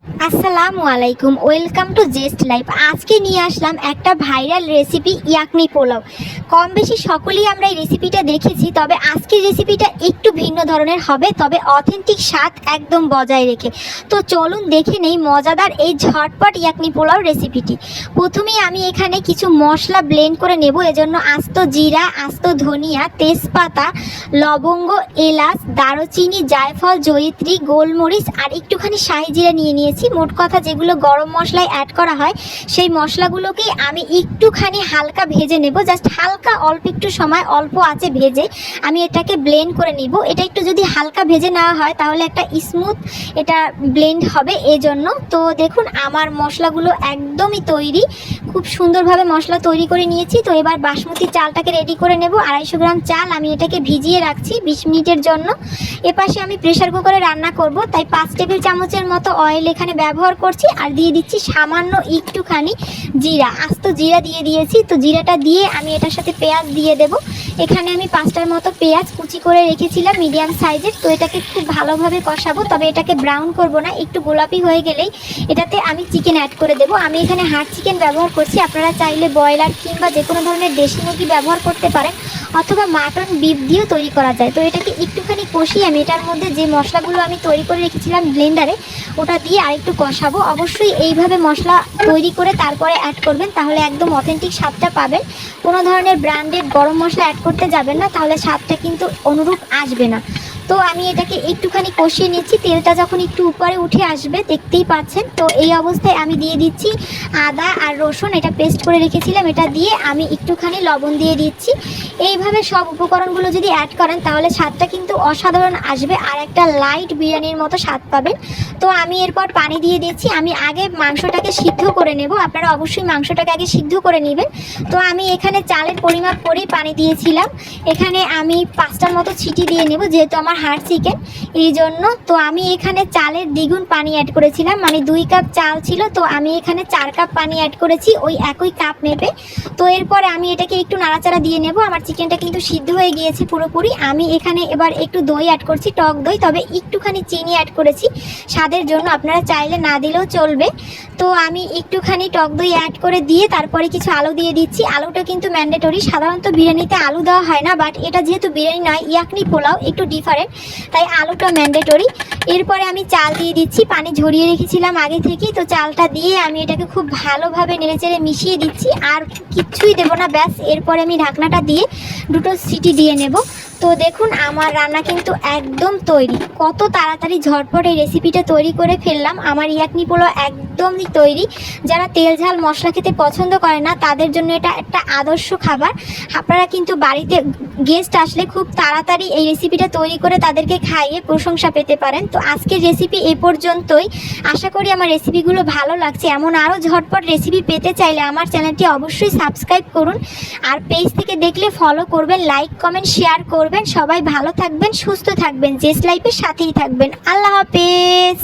আসসালামু আলাইকুম, welcome to জেস্ট life. আজকে নিয়ে আসলাম একটা ভাইরাল রেসিপি, ইয়াকনি পোলাও। কম বেশি সকলেই আমরা এই রেসিপিটা দেখেছি, তবে আজকের রেসিপিটা একটু ভিন্ন ধরনের হবে, তবে অথেন্টিক স্বাদ একদম বজায় রেখে। তো চলুন দেখে নেই মজাদার এই ঝটপট ইয়াকনি পোলাও রেসিপিটি। প্রথমেই আমি এখানে কিছু মশলা ব্লেন্ড করে নেব। এজন্য আস্ত জিরা, আস্ত ধনিয়া, তেজপাতা, লবঙ্গ, এলাচ, দারুচিনি, জায়ফল, জয়িত্রী, গোলমরিচ আর একটুখানি শাহি জিরা নিয়েছি। মোট কথা যেগুলো গরম মশলায় অ্যাড করা হয় সেই মশলাগুলোকে আমি একটুখানি হালকা ভেজে নেব। জাস্ট হালকা অল্প একটু সময় অল্প আঁচে ভেজে আমি এটাকে ব্লেন্ড করে নিব। এটা একটু যদি হালকা ভেজে নেওয়া হয় তাহলে একটা স্মুথ এটা ব্লেন্ড হবে এজন্য। তো দেখুন আমার মশলাগুলো একদমই তৈরি, খুব সুন্দরভাবে মশলা তৈরি করে নিয়েছি। তো এবার বাসমতি চালটাকে রেডি করে নেব। 250 গ্রাম চাল আমি এটাকে ভিজিয়ে রাখছি 20 মিনিটের জন্য। এপাশে আমি প্রেশার কুকারে রান্না করব, তাই 5 টেবিল চামচের মতো অয়েল এখানে ব্যবহার করছি। আর দিয়ে দিচ্ছি সামান্য একটুখানি জিরা, আস্ত জিরা দিয়ে দিয়েছি। তো জিরাটা দিয়ে আমি এটার সাথে পেঁয়াজ দিয়ে দেব। এখানে আমি 5টার মতো পেঁয়াজ কুচি করে রেখেছিলাম মিডিয়াম সাইজের। তো এটাকে খুব ভালোভাবে কষাবো, তবে এটাকে ব্রাউন করব না, একটু গোলাপি হয়ে গেলেই এটাতে আমি চিকেন অ্যাড করে দেব। আমি এখানে হাড় চিকেন ব্যবহার করছি, আপনারা চাইলে ব্রয়লার কিংবা যে কোনো ধরনের দেশি মুরগি ব্যবহার করতে পারেন, অথবা মাটন বিফ দিয়েও তৈরি করা যায়। তো এটাকে একটুখানি কষিয়ে আমি এটার মধ্যে যে মশলাগুলো আমি তৈরি করে রেখেছিলাম ব্লেন্ডারে ওটা দিয়ে আরেকটু কষাবো। অবশ্যই এইভাবে মশলা তৈরি করে তারপরে অ্যাড করবেন, তাহলে একদম অথেন্টিক স্বাদটা পাবেন। কোনো ধরনের ব্র্যান্ডেড গরম মশলা অ্যাড করতে যাবেন না, তাহলে স্বাদটা কিন্তু অনুরূপ আসবে না। তো আমি এটাকে একটুখানি কষিয়ে নিচ্ছি। তেলটা যখন একটু উপরে উঠে আসবে দেখতেই পাচ্ছেন, তো এই অবস্থায় আমি দিয়ে দিচ্ছি আদা আর রসুন, এটা পেস্ট করে রেখেছিলাম। এটা দিয়ে আমি একটুখানি লবণ দিয়ে দিচ্ছি। এইভাবে সব উপকরণগুলো যদি অ্যাড করেন তাহলে স্বাদটা কিন্তু অসাধারণ আসবে, আর একটা লাইট বিরিয়ানির মতো স্বাদ পাবেন। তো আমি এরপর পানি দিয়ে দিচ্ছি। আমি আগে মাংসটাকে সিদ্ধ করে নেব, আপনারা অবশ্যই মাংসটাকে আগে সিদ্ধ করে নেবেন। তো আমি এখানে চালের পরিমাপ করেই পানি দিয়েছিলাম। এখানে আমি 5টার মতো ছিটি দিয়ে নেব, যেহেতু আমার হাড় চিকেন এই জন্য। তো আমি এখানে চালের দ্বিগুণ পানি অ্যাড করেছিলাম, মানে 2 কাপ চাল ছিল, তো আমি এখানে 4 কাপ পানি অ্যাড করেছি ওই একই কাপ মেপে। তো এরপরে আমি এটাকে একটু নাড়াচাড়া দিয়ে নেব। আমার চিকেনটা কিন্তু সিদ্ধ হয়ে গিয়েছে পুরোপুরি। আমি এখানে এবার একটু দই অ্যাড করছি, টক দই, তবে একটুখানি চিনি অ্যাড করেছি স্বাদের জন্য, আপনারা চাইলে না দিলেও চলবে। তো আমি একটুখানি টক দই অ্যাড করে দিয়ে তারপরে কিছু আলু দিয়ে দিচ্ছি। আলুটা কিন্তু ম্যান্ডেটরি, সাধারণত বিরিয়ানিতে আলু দেওয়া হয় না, বাট এটা যেহেতু বিরিয়ানি নয় ইয়াকনি পোলাও একটু ডিফারেন্ট, তাই আলুটা ম্যান্ডেটরি। এরপরে আমি চাল দিয়ে দিচ্ছি, পানি ঝরিয়ে রেখেছিলাম আগে থেকেই। তো চালটা দিয়ে আমি এটাকে খুব ভালোভাবে নেড়েচেড়ে মিশিয়ে দিচ্ছি, আর কিচ্ছুই দেবো না, ব্যাস। এরপরে আমি ঢাকনাটা দিয়ে 2টো সিটি দিয়ে নেব। তো দেখুন আমার রান্না কিন্তু একদম তৈরি। কত তাড়াতাড়ি ঝটপট এই রেসিপিটা তৈরি করে ফেললাম। আমার ইয়াকনি পোলাও একদমই তৈরি। যারা তেল ঝাল মশলা খেতে পছন্দ করে না তাদের জন্য এটা একটা আদর্শ খাবার। আপনারা কিন্তু বাড়িতে গেস্ট আসলে খুব তাড়াতাড়ি এই রেসিপিটা তৈরি করে তাদেরকে খাইয়ে প্রশংসা পেতে পারেন। তো আজকের রেসিপি এ পর্যন্তই। আশা করি আমার রেসিপিগুলো ভালো লাগছে। এমন আরও ঝটপট রেসিপি পেতে চাইলে আমার চ্যানেলটি অবশ্যই সাবস্ক্রাইব করুন, আর পেজ থেকে দেখলে ফলো করবেন, লাইক কমেন্ট শেয়ার করবেন। সবাই ভালো থাকবেন, সুস্থ থাকবেন, জেস্ট লাইফের সাথেই থাকবেন। আল্লাহ হাফেজ।